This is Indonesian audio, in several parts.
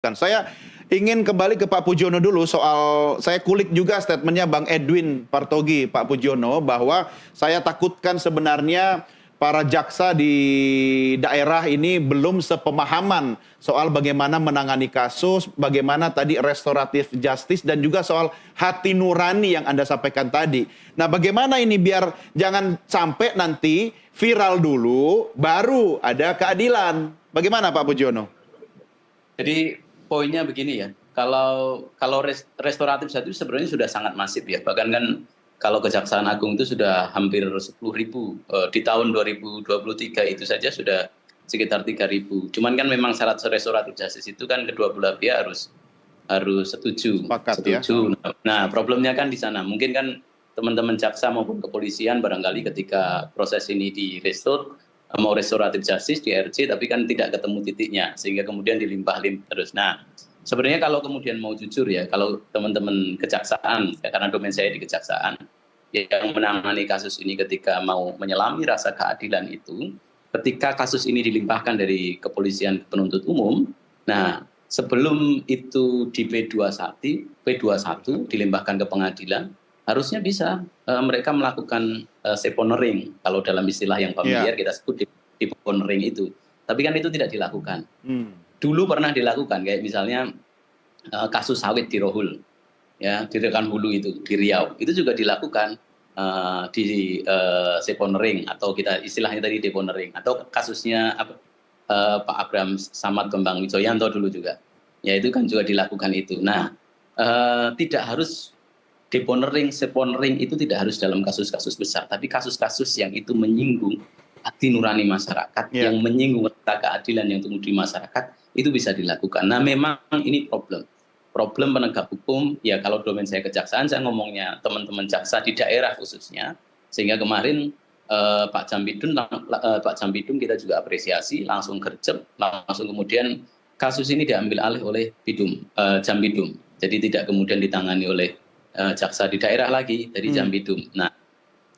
Kan saya ingin kembali ke Pak Pudjono dulu soal saya kulik juga statementnya Bang Edwin Partogi, Pak Pudjono, bahwa saya takutkan sebenarnya para jaksa di daerah ini belum sepemahaman soal bagaimana menangani kasus, bagaimana tadi restoratif justice dan juga soal hati nurani yang Anda sampaikan tadi. Nah, bagaimana ini biar jangan sampai nanti viral dulu baru ada keadilan. Bagaimana Pak Pudjono? Jadi poinnya begini ya, kalau restoratif justice sebenarnya sudah sangat masif ya, bahkan kan kalau Kejaksaan Agung itu sudah hampir 10.000, di tahun 2023 itu saja sudah sekitar 3.000. Cuman kan memang syarat restoratif justice itu kan kedua belah pihak harus setuju. Sepakat, setuju. Ya. Nah, problemnya kan di sana. Mungkin kan teman-teman jaksa maupun kepolisian barangkali ketika proses ini di restore mau restoratif justice di RC tapi kan tidak ketemu titiknya sehingga kemudian dilimpah-limpah terus. Nah, sebenarnya kalau kemudian mau jujur ya, kalau teman-teman kejaksaan ya, karena domain saya di kejaksaan yang menangani kasus ini ketika mau menyelami rasa keadilan itu, ketika kasus ini dilimpahkan dari kepolisian penuntut umum, nah sebelum itu di P21 dilimpahkan ke pengadilan, harusnya bisa mereka melakukan seponering, kalau dalam istilah yang familiar kita sebut deponering itu. Tapi kan itu tidak dilakukan. Dulu pernah dilakukan, kayak misalnya kasus sawit di Rohul, ya di Rekan Hulu itu, di Riau, itu juga dilakukan di seponering atau kita istilahnya tadi deponering, atau kasusnya Pak Abraham Samad Kembang Wijoyanto dulu juga, ya itu kan juga dilakukan itu. Nah, tidak harus deponering, seponering itu tidak harus dalam kasus-kasus besar, tapi kasus-kasus yang itu menyinggung hati nurani masyarakat, yang menyinggung rasa keadilan yang tumbuh di masyarakat, itu bisa dilakukan. Nah, memang ini problem penegak hukum, ya kalau domain saya kejaksaan, saya ngomongnya teman-teman jaksa di daerah khususnya, sehingga kemarin Pak Jambidum kita juga apresiasi, langsung gercep, langsung kemudian kasus ini diambil alih oleh Jambidum, jadi tidak kemudian ditangani oleh jaksa di daerah lagi dari Jambidum. Nah,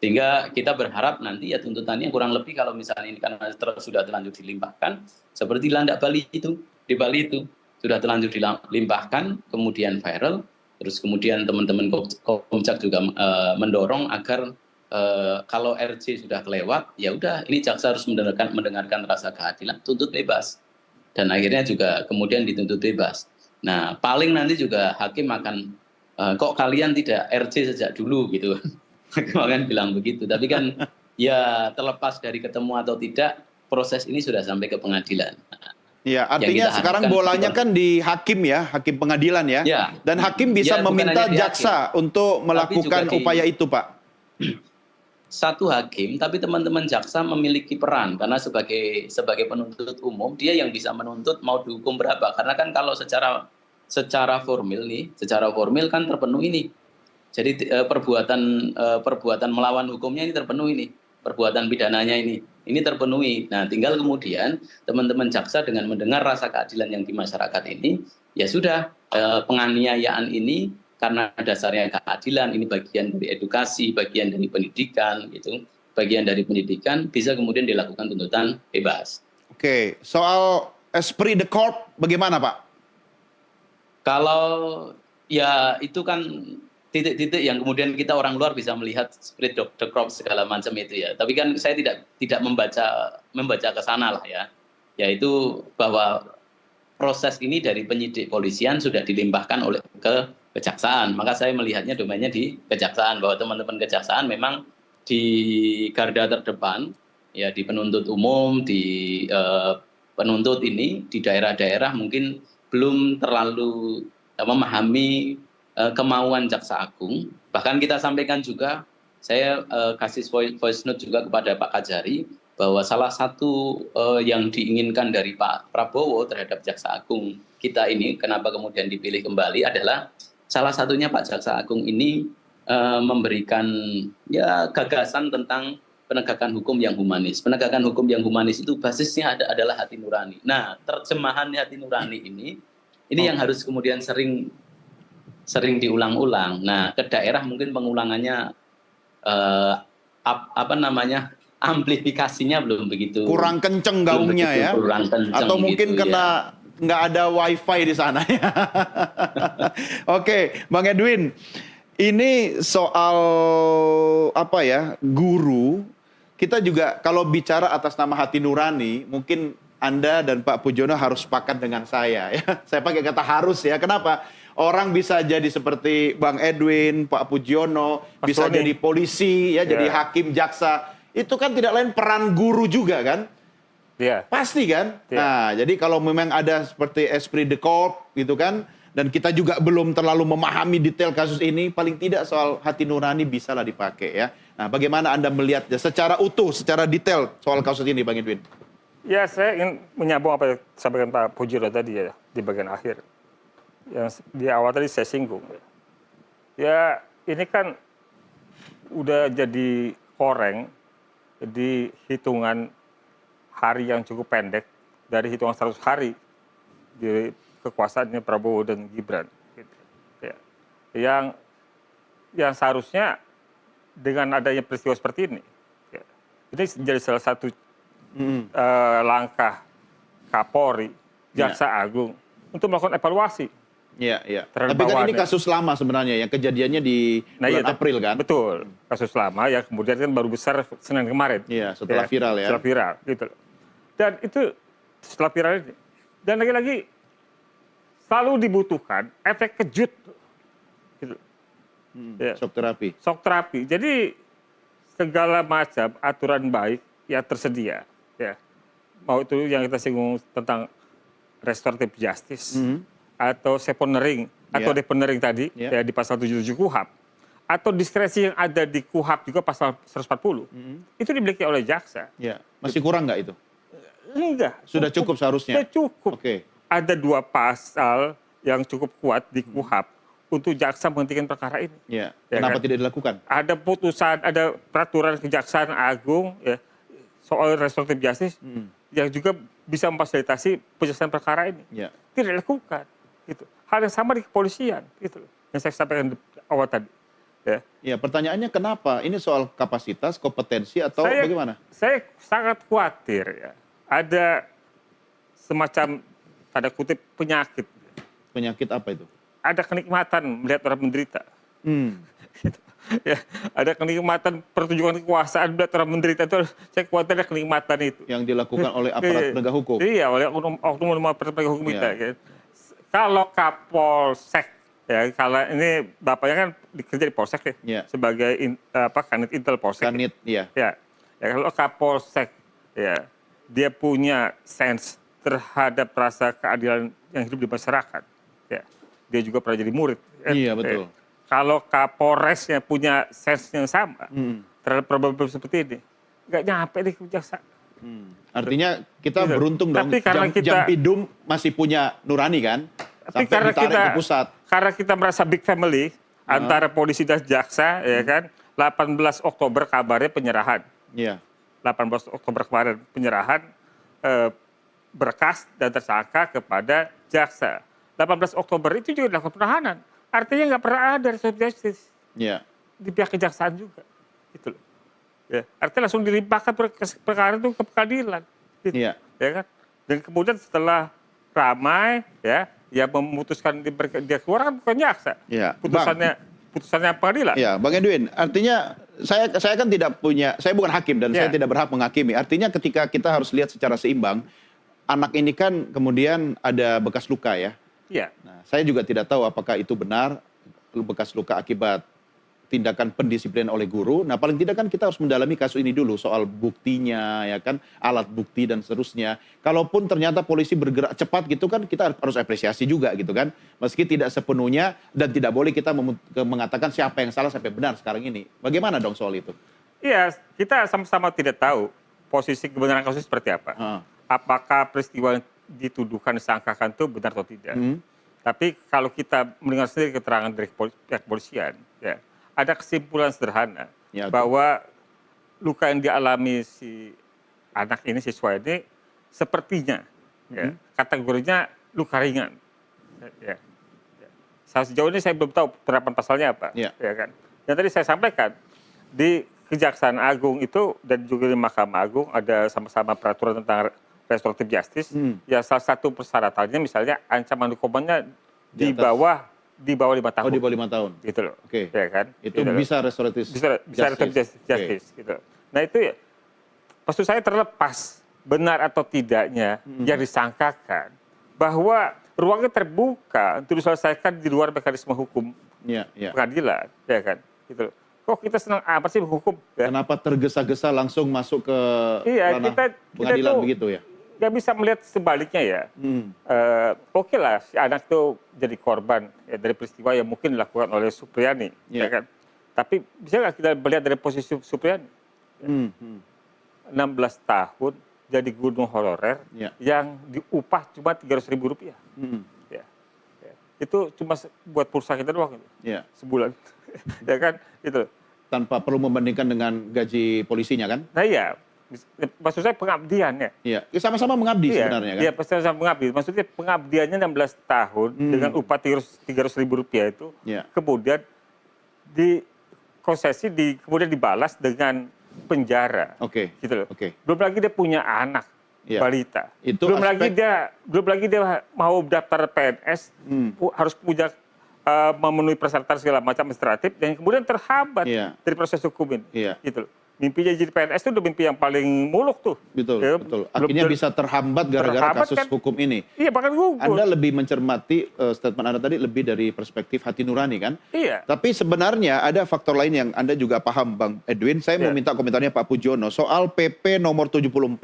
sehingga kita berharap nanti ya tuntutannya kurang lebih kalau misalnya ini karena sudah terlanjur dilimpahkan, seperti Landak Bali itu, di Bali itu sudah terlanjur dilimpahkan, kemudian viral, terus kemudian teman-teman Komjak juga mendorong agar kalau RC sudah kelewat, ya udah ini jaksa harus mendengarkan rasa keadilan, tuntut bebas, dan akhirnya juga kemudian dituntut bebas. Nah, paling nanti juga hakim akan kok kalian tidak RC sejak dulu gitu, kalian bilang begitu. Tapi kan ya terlepas dari ketemu atau tidak, proses ini sudah sampai ke pengadilan. Ya, artinya sekarang bolanya kan di hakim ya, hakim pengadilan ya, dan hakim bisa meminta jaksa untuk melakukan upaya itu, Pak. Satu hakim, tapi teman-teman jaksa memiliki peran karena sebagai penuntut umum dia yang bisa menuntut mau dihukum berapa. Karena kan kalau secara formil kan terpenuhi ini. Jadi perbuatan melawan hukumnya ini terpenuhi nih, perbuatan pidananya ini terpenuhi. Nah, tinggal kemudian teman-teman jaksa dengan mendengar rasa keadilan yang di masyarakat ini, ya sudah penganiayaan ini karena dasarnya keadilan, ini bagian dari edukasi, bagian dari pendidikan gitu, bagian dari pendidikan bisa kemudian dilakukan tuntutan bebas. Oke, soal esprit de corps bagaimana, Pak? Kalau ya itu kan titik-titik yang kemudian kita orang luar bisa melihat spirit the crop segala macam itu ya. Tapi kan saya tidak membaca ke sana lah ya. Yaitu bahwa proses ini dari penyidik polisian sudah dilimpahkan oleh ke kejaksaan. Maka saya melihatnya domainnya di kejaksaan, bahwa teman-teman kejaksaan memang di garda terdepan ya, di penuntut umum, di penuntut ini di daerah-daerah mungkin belum terlalu memahami kemauan jaksa agung. Bahkan kita sampaikan juga, saya kasih voice note juga kepada Pak Kajari, bahwa salah satu yang diinginkan dari Pak Prabowo terhadap jaksa agung kita ini, kenapa kemudian dipilih kembali adalah salah satunya Pak Jaksa Agung ini memberikan ya gagasan tentang penegakan hukum yang humanis. Penegakan hukum yang humanis itu basisnya adalah hati nurani. Nah, terjemahan hati nurani ini yang harus kemudian sering diulang-ulang. Nah, ke daerah mungkin pengulangannya amplifikasinya belum begitu. Kurang kenceng gaungnya ya. Kurang kenceng atau mungkin gitu, kena nggak ada wifi di sana ya. Oke, Bang Edwin, ini soal apa ya, guru, kita juga kalau bicara atas nama hati nurani, mungkin Anda dan Pak Pujono harus sepakat dengan saya ya. Saya pakai kata harus ya. Kenapa? Orang bisa jadi seperti Bang Edwin, Pak Pujono, bisa jadi polisi ya, jadi hakim, jaksa. Itu kan tidak lain peran guru juga kan? Iya. Pasti kan? Iya. Nah, jadi kalau memang ada seperti esprit de corps gitu kan, dan kita juga belum terlalu memahami detail kasus ini, paling tidak soal hati nurani bisalah dipakai ya. Nah, bagaimana Anda melihatnya secara utuh, secara detail soal kasus ini, Bang Edwin? Ya, saya ingin menyambung apa yang disampaikan Pak Pujono tadi ya, di bagian akhir. Yang di awal tadi saya singgung. Ya, ini kan udah jadi koreng di hitungan hari yang cukup pendek, dari hitungan 100 hari di kekuasaannya Prabowo dan Gibran. Gitu. Ya. Yang seharusnya dengan adanya peristiwa seperti ini, ya, ini jadi salah satu langkah Kapolri, Jaksa Agung untuk melakukan evaluasi. Iya, iya. Terhadap Tapi kan ini bawaannya. kasus lama sebenarnya, yang kejadiannya di bulan April kan? Betul, kasus lama yang kemudian kan baru besar Senin kemarin. Iya, setelah viral ya. Setelah viral, gitu. Dan itu setelah viral ini. Dan lagi-lagi selalu dibutuhkan efek kejut. Gitu. Ya. Shock terapi. Shock terapi. Jadi segala macam aturan baik yang tersedia. Ya. Mau itu yang kita singgung tentang restoratif justice, atau seponering, atau deponering tadi, ya, di pasal 77 KUHAP, atau diskresi yang ada di KUHAP juga pasal 140, itu dimiliki oleh jaksa. Ya. Masih kurang nggak itu? Enggak. Sudah cukup seharusnya? Sudah cukup. Oke. Ada 2 pasal yang cukup kuat di KUHAP untuk jaksa menghentikan perkara ini. Ya. Ya Kenapa kan? tidak dilakukan? Ada putusan, ada peraturan Kejaksaan Agung ya, soal restoratif justice yang juga bisa memfasilitasi penyelesaian perkara ini. Ya. Tidak dilakukan. Gitu. Hal yang sama di kepolisian. Gitu. Yang saya sampaikan di awal tadi. Ya. Ya, pertanyaannya kenapa? Ini soal kapasitas, kompetensi, atau bagaimana? Saya sangat khawatir ya. Ada semacam, tanda kutip, penyakit. Penyakit apa itu? Ada kenikmatan melihat orang menderita. Gitu. Ya, ada kenikmatan pertunjukan kekuasaan melihat orang menderita itu, saya khawatir ada kenikmatan itu. Yang dilakukan oleh aparat penegak hukum. Iya, oleh oknum aparat penegak hukum kita. Iya. Ya. Kalau Kapolsek, ya, kalau ini bapaknya kan kerja di Polsek ya, Iya. sebagai Kanit Intel Polsek. Kanit, iya. Ya, kalau Kapolsek, ya, dia punya sense terhadap rasa keadilan yang hidup di masyarakat. Ya, dia juga pernah jadi murid. Iya, betul. Kalau Kapolresnya punya sense yang sama terhadap problem seperti ini, nggak nyampe di kejaksaan. Artinya kita Gitu. beruntung dong. Tapi karena Jampidum masih punya nurani kan? Tapi Sampai ditarik ke pusat. karena kita merasa big family antara polisi dan jaksa, ya kan, 18 Oktober kabarnya penyerahan. Iya. 18 Oktober kemarin penyerahan berkas dan tersangka kepada jaksa. 18 Oktober itu juga dilakukan penahanan. Artinya nggak pernah ada restoratif justice Iya. di pihak kejaksaan juga. Gitu loh. Ya, artinya langsung dilimpahkan perkara itu ke pengadilan. Gitu. Iya. Ya kan? Dan kemudian setelah ramai, ya, yang memutuskan dia keluar kan bukan jaksa. Iya. Putusannya pengadilan. Ya, Bang Edwin, artinya saya kan tidak punya, saya bukan hakim dan saya tidak berhak menghakimi. Artinya ketika kita harus lihat secara seimbang, anak ini kan kemudian ada bekas luka ya. Iya. Nah, saya juga tidak tahu apakah itu benar bekas luka akibat tindakan pendisiplinan oleh guru. Nah, paling tidak kan kita harus mendalami kasus ini dulu soal buktinya, ya kan, alat bukti dan seterusnya. Kalaupun ternyata polisi bergerak cepat gitu kan, kita harus apresiasi juga gitu kan. Meski tidak sepenuhnya dan tidak boleh kita mengatakan siapa yang salah sampai benar sekarang ini. Bagaimana dong soal itu? Iya, kita sama-sama tidak tahu posisi kebenaran kasus seperti apa. Apakah peristiwa yang dituduhkan, disangkakan itu benar atau tidak. Tapi kalau kita mendengar sendiri keterangan dari pihak kepolisian, ya, ada kesimpulan sederhana bahwa luka yang dialami si anak ini, siswa ini, sepertinya ya, kategorinya luka ringan. Ya. Sejauh ini saya belum tahu penerapan pasalnya apa. Ya kan? Yang tadi saya sampaikan, di Kejaksaan Agung itu dan juga di Mahkamah Agung ada sama-sama peraturan tentang restoratif justice, ya salah satu persyaratannya misalnya ancaman hukumannya Di di atas. bawah 5 tahun. Oh, di bawah 5 tahun. Gitu loh. Oke. Ya kan? Itu Gitu loh. bisa restoratif bisa restoratif justice gitu. Nah itu ya, maksud saya terlepas benar atau tidaknya yang disangkakan bahwa ruangnya terbuka untuk diselesaikan di luar mekanisme hukum pengadilan, ya kan? Gitu loh. Kok kita senang amat sih hukum? Ya? Kenapa tergesa-gesa langsung masuk ke ranah pengadilan tuh begitu ya? Nggak bisa melihat sebaliknya ya. Oke lah, si anak itu jadi korban ya, dari peristiwa yang mungkin dilakukan oleh Supriyani, ya kan? Tapi bisa nggak kita melihat dari posisi Supriyani? 16 tahun jadi guru honorer yang diupah cuma Rp300.000. Ya. Itu cuma buat pulsa kita doang sebulan. Ya kan? Itu. Tanpa perlu membandingkan dengan gaji polisinya kan? Nah iya. Maksud saya pengabdian ya. Iya, sama-sama mengabdi sebenarnya kan? Iya, sama-sama mengabdi. Maksudnya pengabdiannya 16 tahun dengan upah Rp300.000 itu, kemudian dikonsesi, kemudian dibalas dengan penjara. Gitu loh. Belum lagi dia punya anak balita. Itu belum lagi dia mau daftar PNS, harus punya memenuhi persyaratan segala macam administratif dan kemudian terhambat dari proses hukum ini. Gitu loh. Mimpinya jadi PNS itu udah mimpi yang paling muluk tuh. Betul. Akhirnya bisa terhambat gara-gara kasus hukum ini. Iya, bahkan gugur. Anda lebih mencermati statement Anda tadi lebih dari perspektif hati nurani kan? Iya. Tapi sebenarnya ada faktor lain yang Anda juga paham, Bang Edwin. Saya mau minta komentarnya Pak Pujono soal PP nomor 74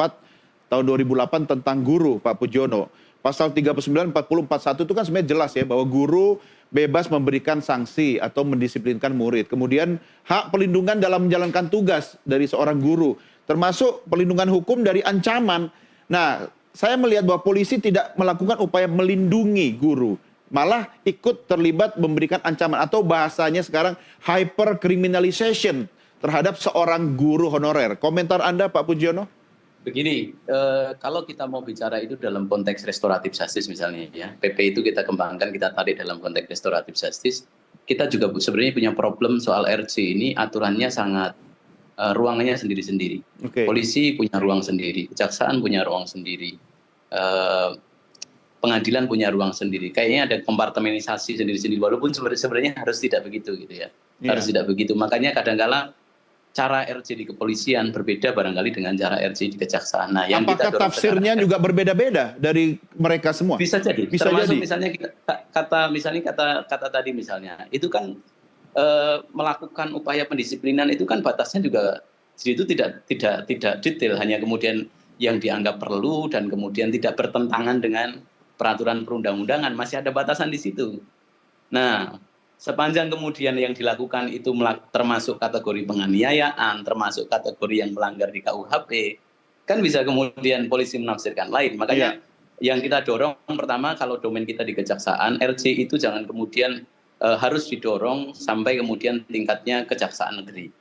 tahun 2008 tentang guru, Pak Pujono. Pasal 39, 40, 41 itu kan sebenarnya jelas ya bahwa guru bebas memberikan sanksi atau mendisiplinkan murid. Kemudian hak pelindungan dalam menjalankan tugas dari seorang guru, termasuk pelindungan hukum dari ancaman. Nah, saya melihat bahwa polisi tidak melakukan upaya melindungi guru, malah ikut terlibat memberikan ancaman atau bahasanya sekarang hypercriminalization terhadap seorang guru honorer. Komentar Anda, Pak Pujono? Begini, kalau kita mau bicara itu dalam konteks restoratif justice misalnya ya, PP itu kita kembangkan, kita tarik dalam konteks restoratif justice, kita juga sebenarnya punya problem soal RC ini, aturannya sangat, ruangannya sendiri-sendiri. Polisi punya ruang sendiri, kejaksaan punya ruang sendiri, pengadilan punya ruang sendiri. Kayaknya ada kompartementasi sendiri-sendiri, walaupun sebenarnya harus tidak begitu gitu ya. Harus tidak begitu, makanya kadang-kala cara RC di kepolisian berbeda barangkali dengan cara RC di kejaksaan. Nah, yang apakah kita tafsirnya juga berbeda-beda dari mereka semua? Bisa jadi. Bisa termasuk jadi. Misalnya kata tadi misalnya, itu kan melakukan upaya pendisiplinan itu kan batasnya juga itu tidak detail, hanya kemudian yang dianggap perlu dan kemudian tidak bertentangan dengan peraturan perundang-undangan, masih ada batasan di situ. Nah, sepanjang kemudian yang dilakukan itu termasuk kategori penganiayaan, termasuk kategori yang melanggar di KUHP, kan bisa kemudian polisi menafsirkan lain. Makanya yang kita dorong pertama, kalau domain kita di kejaksaan, RC itu jangan kemudian harus didorong sampai kemudian tingkatnya kejaksaan negeri.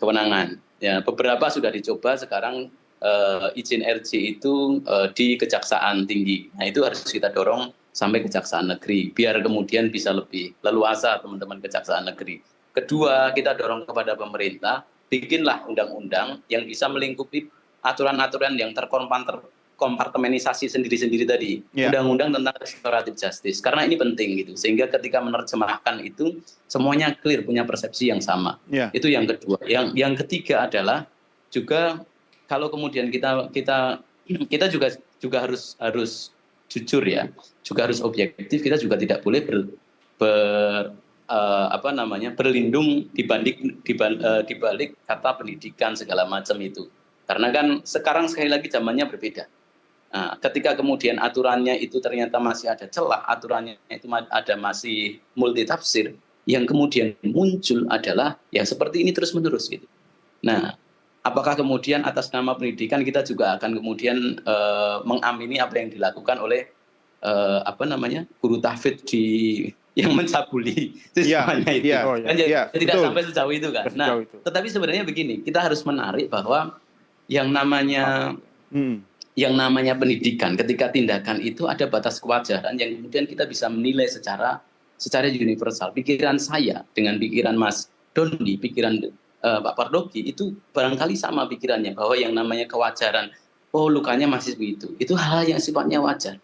Kewenangan. Ya, beberapa sudah dicoba, sekarang izin RC itu di kejaksaan tinggi. Nah, itu harus kita dorong sampai kejaksaan negeri, biar kemudian bisa lebih leluasa teman-teman kejaksaan negeri. Kedua, kita dorong kepada pemerintah, bikinlah undang-undang yang bisa melingkupi aturan-aturan yang terkompartemenisasi sendiri-sendiri tadi. Undang-undang tentang restoratif justice. Karena ini penting gitu, sehingga ketika menerjemahkan itu, semuanya clear, punya persepsi yang sama. Itu yang kedua. Yang ketiga adalah juga kalau kemudian kita juga harus jujur ya, juga harus objektif. Kita juga tidak boleh berlindung dibalik kata pendidikan segala macam itu, karena kan sekarang sekali lagi zamannya berbeda. Nah, ketika kemudian aturannya itu ternyata masih ada celah, aturannya itu ada masih multitafsir, yang kemudian muncul adalah yang seperti ini terus menerus gitu. Nah, apakah kemudian atas nama pendidikan kita juga akan kemudian mengamini apa yang dilakukan oleh guru tahfidz yang mencabuli siswanya itu? Tidak sampai sejauh itu kan. Nah, tetapi sebenarnya begini, kita harus menarik bahwa yang namanya pendidikan, ketika tindakan itu ada batas kewajaran yang kemudian kita bisa menilai secara universal. Pikiran saya dengan pikiran Mas Dondi, pikiran Pak Pardogi itu barangkali sama pikirannya, bahwa yang namanya kewajaran oh lukanya masih begitu. Itu hal yang sifatnya wajar.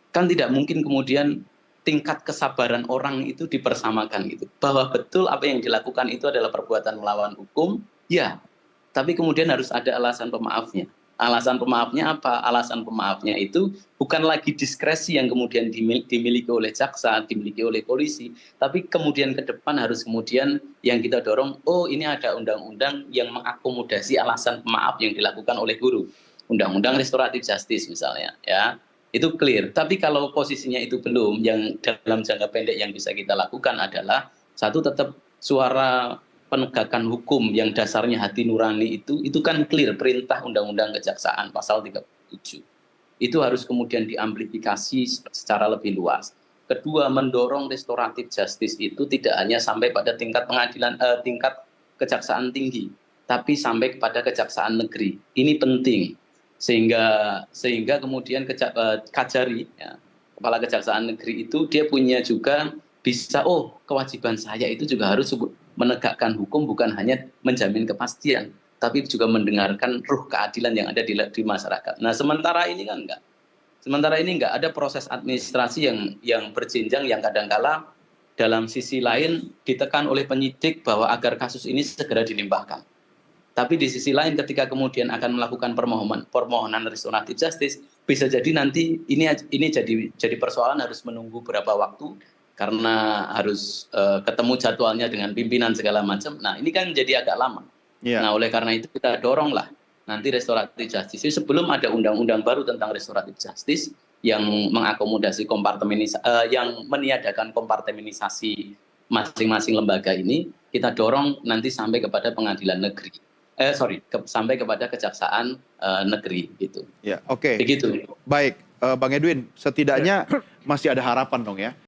Kan tidak mungkin kemudian tingkat kesabaran orang itu dipersamakan gitu. Bahwa betul apa yang dilakukan itu adalah perbuatan melawan hukum, ya. Tapi kemudian harus ada alasan pemaafnya. Alasan pemaafnya apa? Alasan pemaafnya itu bukan lagi diskresi yang kemudian dimiliki oleh jaksa, dimiliki oleh polisi, tapi kemudian ke depan harus kemudian yang kita dorong, oh ini ada undang-undang yang mengakomodasi alasan pemaaf yang dilakukan oleh guru. Undang-undang restoratif justice misalnya, ya. Itu clear. Tapi kalau posisinya itu belum, yang dalam jangka pendek yang bisa kita lakukan adalah satu, tetap suara penegakan hukum yang dasarnya hati nurani itu kan clear, perintah Undang-Undang Kejaksaan pasal 37. Itu harus kemudian diamplifikasi secara lebih luas. Kedua, mendorong restoratif justice itu tidak hanya sampai pada tingkat pengadilan, tingkat kejaksaan tinggi, tapi sampai kepada kejaksaan negeri. Ini penting, sehingga kemudian Kajari, ya, kepala kejaksaan negeri itu dia punya juga bisa, oh kewajiban saya itu juga harus menegakkan hukum, bukan hanya menjamin kepastian, tapi juga mendengarkan ruh keadilan yang ada di masyarakat. Nah sementara ini kan enggak. Sementara ini enggak, ada proses administrasi yang berjenjang, yang kadangkala dalam sisi lain ditekan oleh penyidik bahwa agar kasus ini segera dilimpahkan. Tapi di sisi lain ketika kemudian akan melakukan permohonan restoratif justice, bisa jadi nanti ini jadi persoalan harus menunggu berapa waktu, karena harus ketemu jadwalnya dengan pimpinan segala macam. Nah ini kan jadi agak lama. Yeah. Nah oleh karena itu kita doronglah nanti restoratif justice sebelum ada undang-undang baru tentang restoratif justice yang mengakomodasi yang meniadakan kompartemenisasi masing-masing lembaga ini, kita dorong nanti sampai kepada pengadilan negeri. Sampai kepada kejaksaan negeri gitu. Ya, oke. Begitu. Baik, Bang Edwin, setidaknya masih ada harapan dong ya.